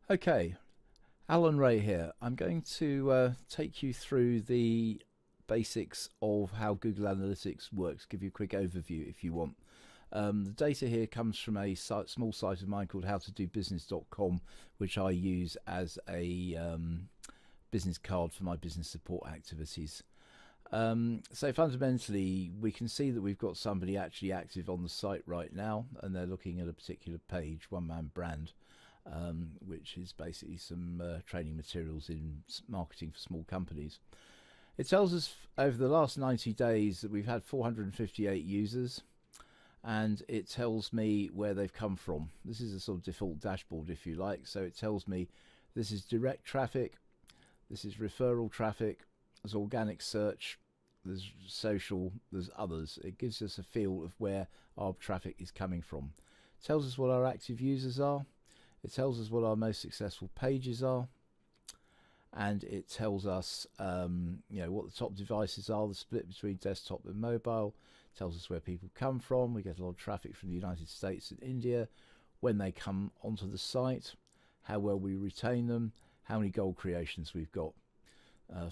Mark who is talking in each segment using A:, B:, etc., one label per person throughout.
A: Okay, Alan Ray here. I'm going to take you through the basics of how Google Analytics works, give you a quick overview if you want. The data here comes from a small site of mine called howtodobusiness.com, which I use as a business card for my business support activities. So fundamentally, we can see that we've got somebody actually active on the site right now, and they're looking at a particular page, One Man Brand, which is basically some training materials in marketing for small companies. It tells us over the last 90 days that we've had 458 users, and it tells me where they've come from. This is a sort of default dashboard, if you like. So it tells me this is direct traffic, this is referral traffic, there's organic search, there's social, there's others. It gives us a feel of where our traffic is coming from. It tells us what our active users are. It tells us what our most successful pages are, and it tells us what the top devices are, the split between desktop and mobile. It tells us where people come from. We get a lot of traffic from the United States and India, when they come onto the site, how well we retain them, how many gold creations we've got.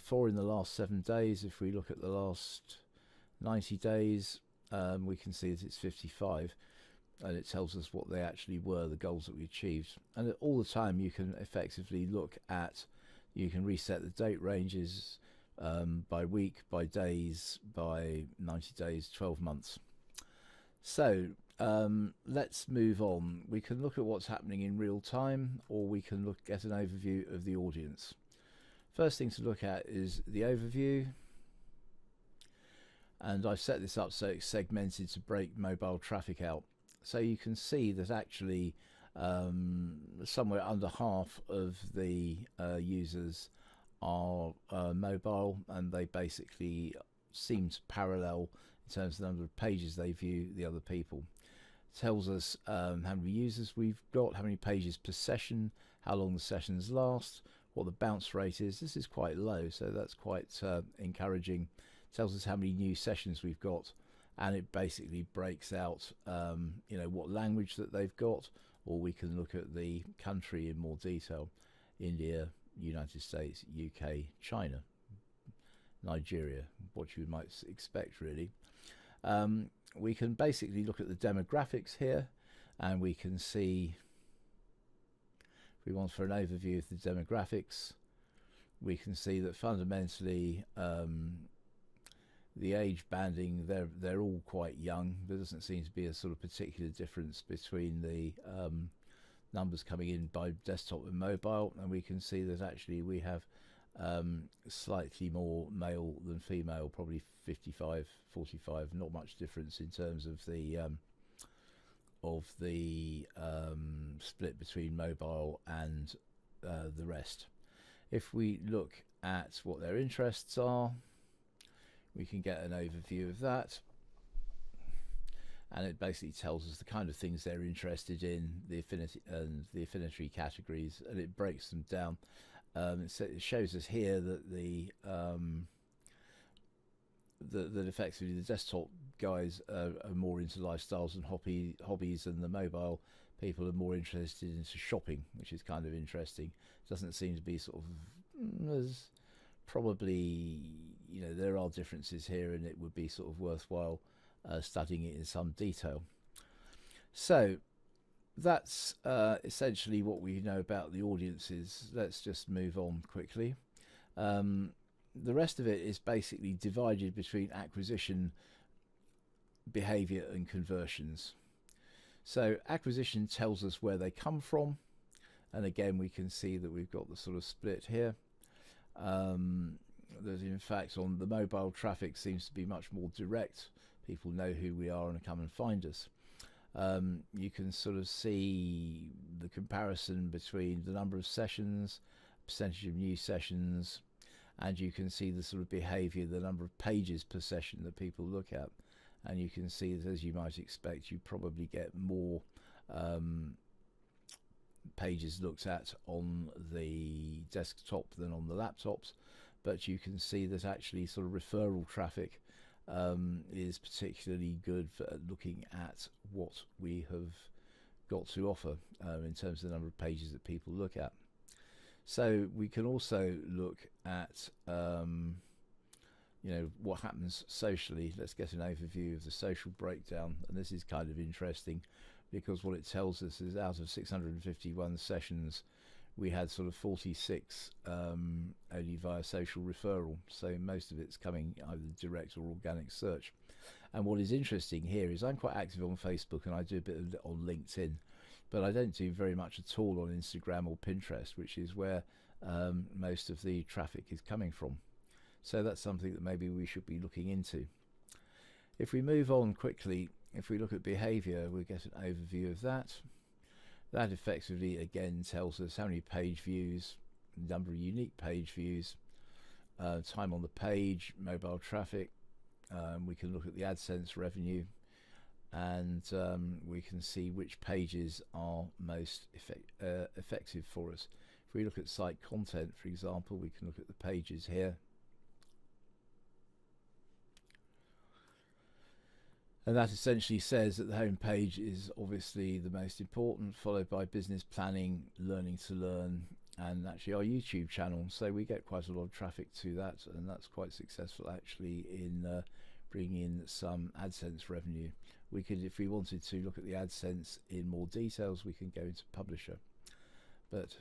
A: 4 in the last 7 days. If we look at the last 90 days, we can see that it's 55. And it tells us what they actually were, the goals that we achieved. And all the time you can effectively look at, you can reset the date ranges by week, by days, by 90 days, 12 months. So let's move on. We can look at what's happening in real time, or we can get an overview of the audience. First thing to look at is the overview. And I've set this up so it's segmented to break mobile traffic out. So you can see that actually somewhere under half of the users are mobile, and they basically seem to parallel in terms of the number of pages they view the other people. It tells us how many users we've got, how many pages per session, how long the sessions last, what the bounce rate is. This is quite low, so that's quite encouraging. It tells us how many new sessions we've got, and it basically breaks out what language that they've got, or we can look at the country in more detail: India, United States, UK, China, Nigeria, what you might expect really. We can basically look at the demographics here, and we can see, if we want for an overview of the demographics, we can see that fundamentally the age banding, they're all quite young. There doesn't seem to be a sort of particular difference between the numbers coming in by desktop and mobile, and we can see that actually we have slightly more male than female, probably 55-45, not much difference in terms of the split between mobile and the rest. If we look at what their interests are, we can get an overview of that, and it basically tells us the kind of things they're interested in, the affinity and the affinity categories, and it breaks them down. It shows us here that that effectively the desktop guys are more into lifestyles and hobbies, and the mobile people are more interested into shopping, which is kind of interesting. Doesn't seem to be sort of as probably, there are differences here, and it would be sort of worthwhile studying it in some detail. So that's essentially what we know about the audiences. Let's just move on quickly. The rest of it is basically divided between acquisition, behavior, and conversions. So acquisition tells us where they come from, and again we can see that we've got the sort of split here. There's, in fact, on the mobile, traffic seems to be much more direct. People know who we are and come and find us. You can sort of see the comparison between the number of sessions, percentage of new sessions, and you can see the sort of behavior, the number of pages per session that people look at. And you can see that, as you might expect, you probably get more pages looked at on the desktop than on the laptops, but you can see that actually sort of referral traffic is particularly good for looking at what we have got to offer in terms of the number of pages that people look at. So we can also look at what happens socially. Let's get an overview of the social breakdown, and this is kind of interesting because what it tells us is out of 651 sessions we had sort of 46 only via social referral, so most of it's coming either direct or organic search. And what is interesting here is I'm quite active on Facebook and I do a bit of on LinkedIn, but I don't do very much at all on Instagram or Pinterest, which is where most of the traffic is coming from. So that's something that maybe we should be looking into. If we move on quickly, if we look at behavior, we'll get an overview of that. That effectively again tells us how many page views, number of unique page views, time on the page, mobile traffic. We can look at the AdSense revenue, and we can see which pages are most effective for us. If we look at site content, for example, we can look at the pages here. And that essentially says that the home page is obviously the most important, followed by business planning, learning to learn, and actually our YouTube channel. So we get quite a lot of traffic to that, and that's quite successful actually in bringing in some AdSense revenue. We could, if we wanted to look at the AdSense in more details, we can go into Publisher. But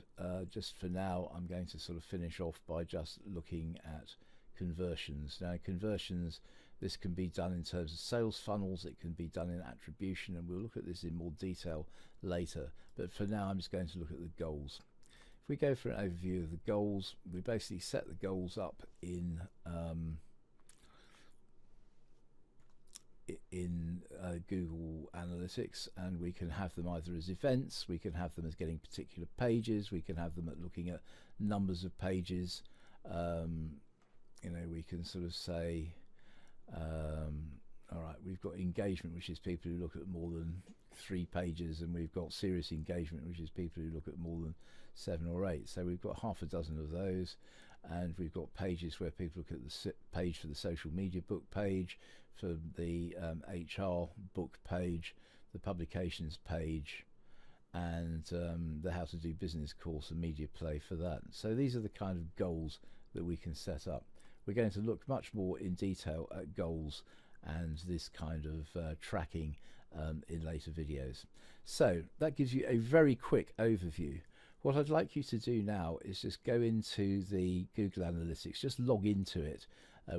A: just for now, I'm going to sort of finish off by just looking at conversions. Now conversions, this can be done in terms of sales funnels, it can be done in attribution, and we'll look at this in more detail later. But for now, I'm just going to look at the goals. If we go for an overview of the goals, we basically set the goals up in Google Analytics, and we can have them either as events, we can have them as getting particular pages, we can have them at looking at numbers of pages. We can sort of say, all right, we've got engagement, which is people who look at more than 3 pages, and we've got serious engagement, which is people who look at more than 7 or 8. So we've got half a dozen of those, and we've got pages where people look at the page for the social media book page, for the HR book page, the publications page, and the how to do business course and media play for that. So these are the kind of goals that we can set up. We're going to look much more in detail at goals and this kind of tracking in later videos. So that gives you a very quick overview. What I'd like you to do now is just go into the Google Analytics, just log into it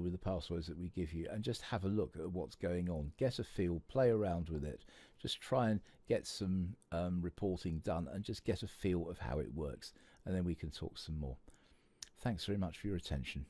A: with the passwords that we give you, and just have a look at what's going on. Get a feel, play around with it, just try and get some reporting done and just get a feel of how it works, and then we can talk some more. Thanks very much for your attention.